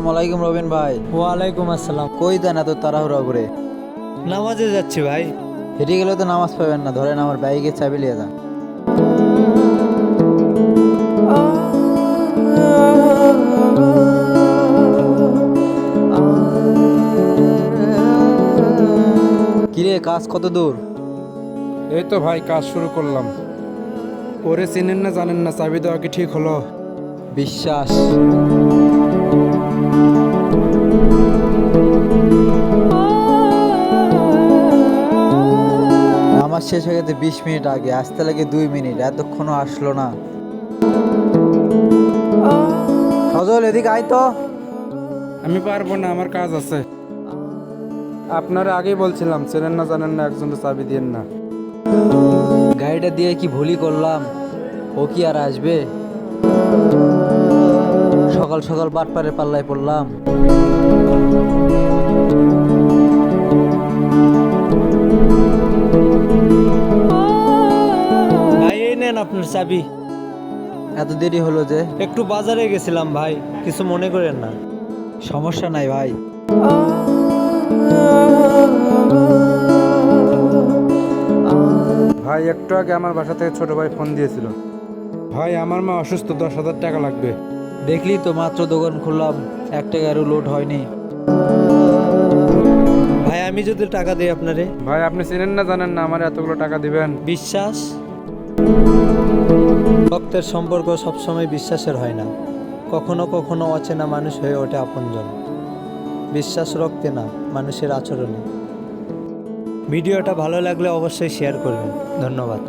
আসসালামু আলাইকুম রবিন ভাই। ওয়ালাইকুম আসসালাম। কই দেন এত তাড়াহুড়া করে? নামাজে যাচ্ছি ভাই। হেঁটে গেলে তো নামাজ পাবেন না, ধরেন আমার বাইকের চাবি নিয়ে যান। কিরে, কাজ কত দূর? এই তো ভাই কাজ শুরু করলাম। ওরে চিনেন না জানেন না, চাবি দেওয়া কি ঠিক হলো? বিশ্বাস। নামাজ শেষ হয়ে গেছে 20 মিনিট আগে, আসতে লাগে 2 মিনিট, এতক্ষণও আসলো না। সজল, এদিকে আয় তো। আমি পারবো না, আমার কাজ আছে। আপনারা আগেই বলছিলাম, চেনেন না জানেন না, একজনের চাবি দিয়েন না। গাড়িটা দিয়ে কি ভুলই করলাম? ও কি আর আসবে? সকাল সকাল বাটপারের পাল্লায় পড়লাম। ভাই এই নেন আপনার চাবি। এত দেরি হলো যে? একটু বাজারে গেছিলাম ভাই, কিছু মনে করেন না। সমস্যা নাই ভাই। ভাই একটু আগে আমার বাসা থেকে ছোট ভাই ফোন দিয়েছিল। ভাই আমার মা অসুস্থ, 10,000 টাকা লাগবে। দেখলি তো, মাত্র দোকান খুললাম, 1 টাকারও লোড হয়নি। ভাই আমি যদি টাকা দিই আপনারে? ভাই আপনি চিনেন না জানেন না, আমার এতগুলো টাকা দিবেন? বিশ্বাস। রক্তের সম্পর্ক সবসময় বিশ্বাসের হয় না, কখনো কখনো অচেনা মানুষ হয়ে ওঠে আপনজন। বিশ্বাস রক্তে না, মানুষের আচরণে। ভিডিওটা ভালো লাগলে অবশ্যই শেয়ার করবেন। ধন্যবাদ।